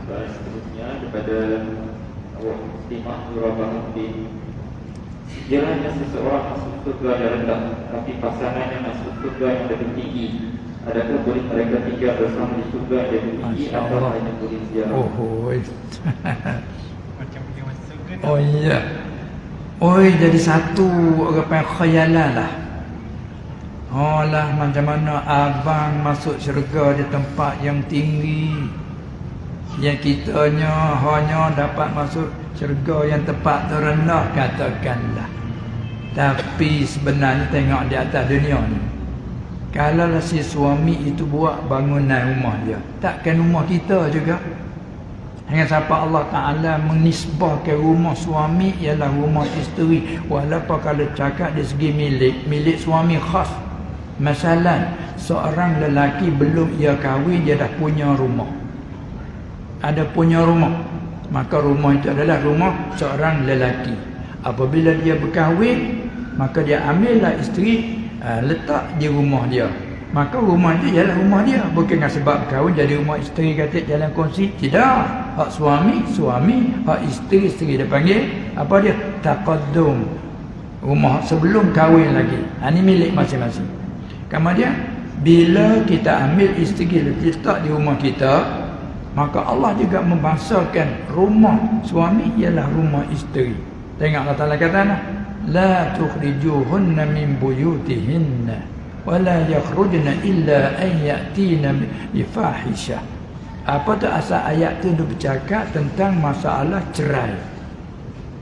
seterusnya daripada Awak Muslimah Nurabahuddin. Sekiranya seseorang masuk surga yang rendah, tapi pasangannya masuk surga yang lebih tinggi, adakah boleh mereka tinggal bersama di surga yang lebih tinggi atau hanya boleh ziarah? Macam dia masuk surga tu. Oh iya. Oi, jadi satu orang panggil khayalan lah. Oh lah, macam mana abang masuk syurga di tempat yang tinggi, yang kitanya hanya dapat masuk syurga yang tempat terendah, katakanlah. Tapi sebenarnya tengok di atas dunia ni, kalau si suami itu buat bangunan rumah dia, takkan rumah kita juga. Hanya siapa Allah Ta'ala menisbahkan rumah suami ialah rumah isteri, walaupun kalau cakap dari segi milik suami khas. Masalah seorang lelaki belum ia kahwin, dia dah punya rumah, ada punya rumah, maka rumah itu adalah rumah seorang lelaki. Apabila dia berkahwin, maka dia ambillah isteri, letak di rumah dia, maka rumah itu ialah rumah dia. Bukan sebab berkahwin jadi rumah isteri, kata jalan kongsi. Tidak. Hak suami, hak isteri, dia panggil apa dia? Taqaddum. Rumah sebelum kahwin lagi. Ini milik masing-masing. Kemudian bila kita ambil isteri letak di rumah kita, maka Allah juga membahasakan rumah suami ialah rumah isteri. Tengok Allah Ta'ala kata nah, la tukhrijuhunna min buyutihinna wa la yakhrujna illa an ya'tina bi fahishah. Apa tu asal ayat tu dia bercakap tentang masalah cerai.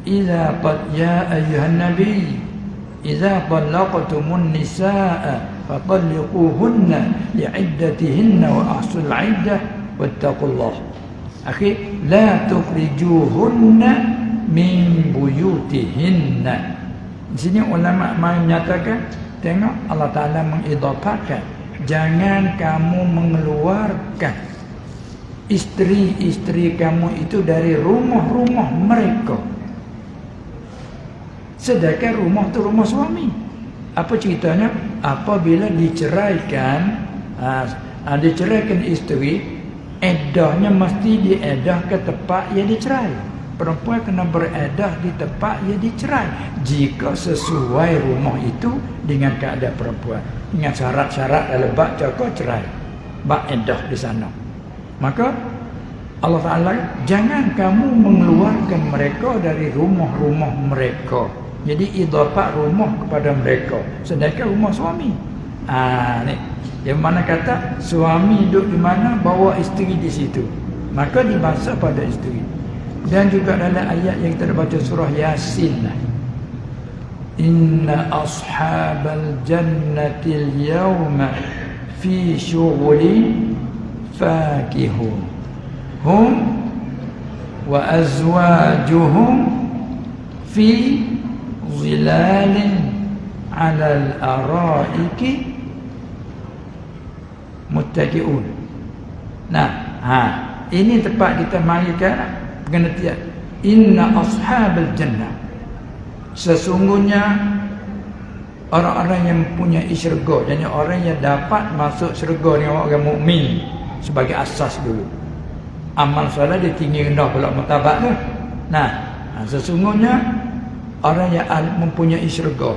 Idza qad ya ayyuhan nabi idza talaqtumun nisaa fatalliquhunna li'iddatihinna wa ahsul 'iddah wattaqullah. Akhi, la tukhrijuhunna min buyutihinna. Di sini ulama menyatakan, tengok Allah Ta'ala mengidhafahkan, jangan kamu mengeluarkan isteri-isteri kamu itu dari rumah-rumah mereka, sedangkan rumah tu rumah suami. Apa ceritanya? Apabila diceraikan, diceraikan isteri, eddahnya mesti diedah ke tempat yang dicerai. Perempuan kena beredah di tempat yang dicerai jika sesuai rumah itu dengan keadaan perempuan, dengan syarat-syarat dalam bab cakap cerai, bab edah di sana. Maka Allah Ta'ala, jangan kamu mengeluarkan mereka dari rumah-rumah mereka. Jadi idhafah rumah kepada mereka, sedangkan rumah suami. Ni yang mana kata suami duduk di mana, bawa isteri di situ, maka dibahasa pada isteri. Dan juga dalam ayat yang kita baca surah Yasin, inna ashabal jannatil yawma fi syughulin fakihun hum wa azwajuhum fi zilalin alal araiki muttaqiun. Ini tempat kita marikan pengertian inna ashabal jannah, sesungguhnya orang-orang yang mempunyai syurga, jadi orang yang dapat masuk syurga ni orang mukmin sebagai asas dulu. Amal solat dia tinggi rendah pula martabat tu. Sesungguhnya orang yang mempunyai syurga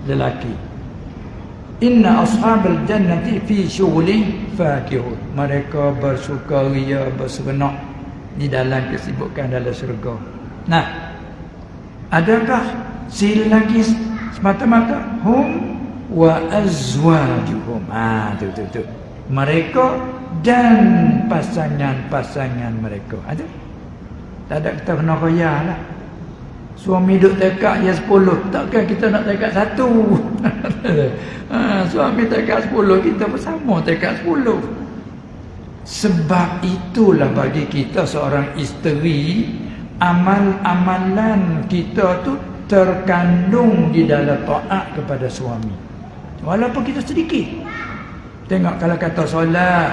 lelaki, inna ashabal jannati fi syughulin fakihun, mereka bersukaria, berseronok di dalam kesibukan dalam syurga. Adakah si lelaki semata-mata hum wa azwajuhum? Tu mereka dan pasangan-pasangan mereka. Ada? Tak ada kita kena raya lah. Suami duduk tekak ya 10, takkan kita nak tekak 1. Suami tekak 10, kita bersama tekak 10. Sebab itulah bagi kita seorang isteri, amal-amalan kita tu terkandung di dalam taat kepada suami, walaupun kita sedikit. Tengok kalau kata solat,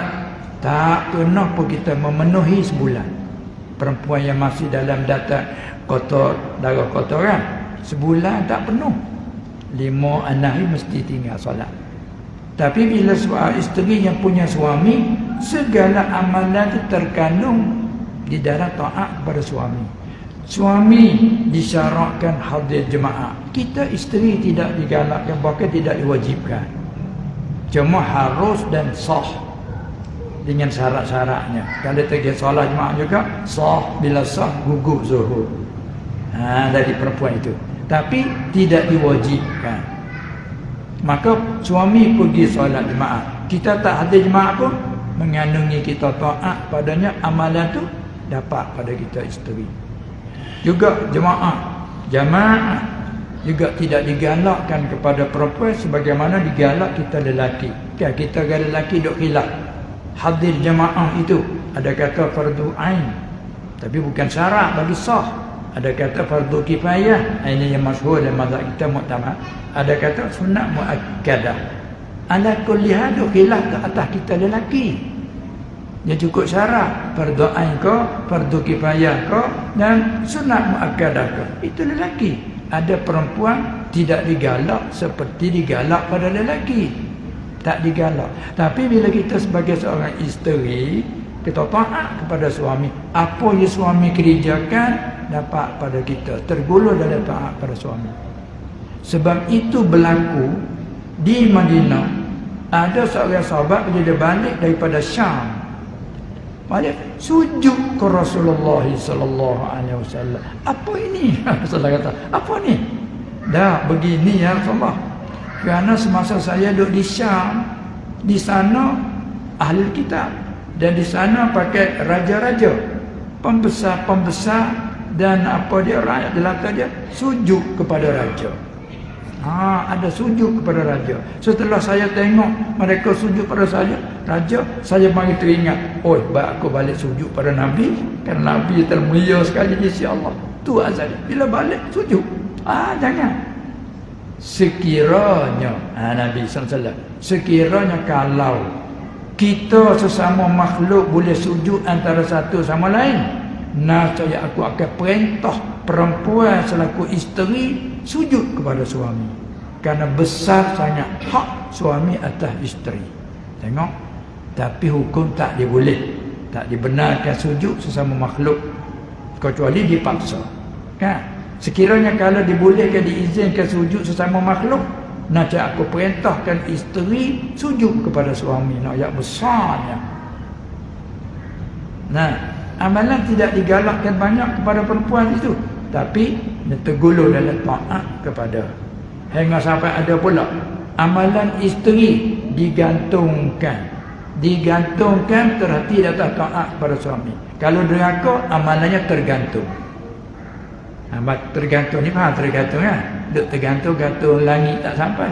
tak kena pun kita memenuhi sebulan. Perempuan yang masih dalam data kotor, darah kotoran, sebulan tak penuh. 5 hari mesti tinggal solat. Tapi bila isteri yang punya suami, segala amalan itu terkandung di dalam taat kepada suami. Suami disyaratkan hadir jemaah. Kita isteri tidak digalakkan, bahkan tidak diwajibkan. Cuma harus dan sah dengan syarat-syaratnya. Kalau pergi solat jemaah juga sah, bila sah gugur zuhur. Dari perempuan itu. Tapi tidak diwajibkan. Maka suami pergi solat jemaah, kita tak hadir jemaah pun mengandungi kita taat padanya, amalan tu dapat pada kita isteri. Juga jemaah juga tidak digalakkan kepada perempuan sebagaimana digalak kita lelaki. Kan kita lelaki duk khilaf. Hadir jemaah itu ada kata fardu ain, tapi bukan syarat bagi sah. Ada kata fardu kifayah, ini yang masyhur dalam mazhab kita muktamad. Ada kata sunat muakkadah. Ala kulli hal khilaf ke atas kita lelaki. Dia cukup syarat fardu ain ke, fardu kifayah ke, dan sunat muakkadah ke. Itu lelaki. Ada perempuan tidak digalak seperti digalak pada lelaki. Tak digalak. Tapi bila kita sebagai seorang isteri, kita taat kepada suami, apa yang suami kerjakan dapat pada kita, tergolong dalam taat pada suami. Sebab itu berlaku di Madinah. Ada seorang sahabat bila dia balik daripada Syam, balik sujud ke Rasulullah sallallahu alaihi wasallam. Apa ini? Rasulullah kata, apa ni? Dah begini ya Rasulullah. Kerana semasa saya duduk di Syam, di sana ahli kitab, dan di sana pakai raja-raja, pembesar-pembesar, dan apa dia rakyat jelata dia sujud kepada raja. Ada sujud kepada raja. Setelah saya tengok mereka sujud pada saya, raja, saya mari teringat, oh, aku balik sujud pada Nabi, kan Nabi termulia sekali di sisi Allah. Tu asal bila balik sujud. Jangan. Sekiranya Nabi SAW, sekiranya kalau kita sesama makhluk boleh sujud antara satu sama lain, nascaya aku akan perintah perempuan selaku isteri sujud kepada suami. Kerana besar sangat hak suami atas isteri. Tengok. Tapi hukum tak diboleh, tak dibenarkan sujud sesama makhluk kecuali dipaksa. Kan? Sekiranya kalau dibolehkan, diizinkan sujud sesama makhluk, nascaya aku perintahkan isteri sujud kepada suami. Ayat besarnya. Amalan tidak digalakkan banyak kepada perempuan itu, tapi dia tergolong dalam taat kepada. Hingga sampai ada pula amalan isteri digantungkan terhati atas taat kepada suami. Kalau derhaka, amalannya tergantung. Tergantung ni faham tergantung kan? Duk tergantung langit tak sampai.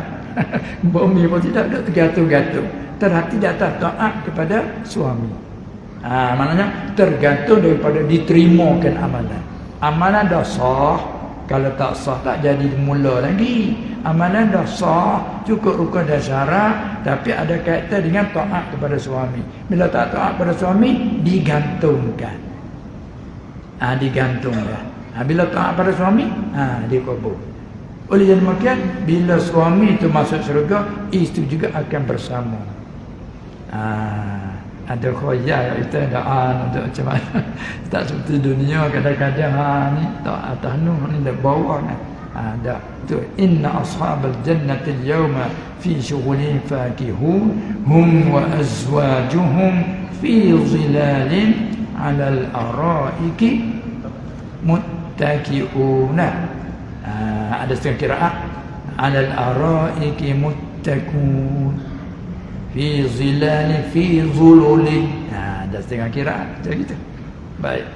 Bumi pun tidak, duk tergantung. Terhati atas taat kepada suami. Maknanya tergantung daripada diterimakan amalan. Amalan dah sah, kalau tak sah tak jadi mula lagi. Amalan dah sah, cukup rukun dan syarat, tapi ada kaitan dengan taat kepada suami. Bila tak taat kepada suami, digantungkan. Digantungkan. Bila taat pada suami, dikabul. Oleh jadi demikian, bila suami itu masuk syurga, isteri juga akan bersama. Ada khoyal kita doa untuk macam mana. Tak seperti dunia kadang-kadang ni tak atas ni dah bawah ni. Ada tu inna ashabal jannati al-yawma fi shughulin fakihun hum wa azwajuhum fi zilalin 'ala al-araiki muttaqiuna. Ada setengah qiraat 'ala al-araiki muttaqun fi zilali fi zululi. Ada setengah kira macam gitu. Baik.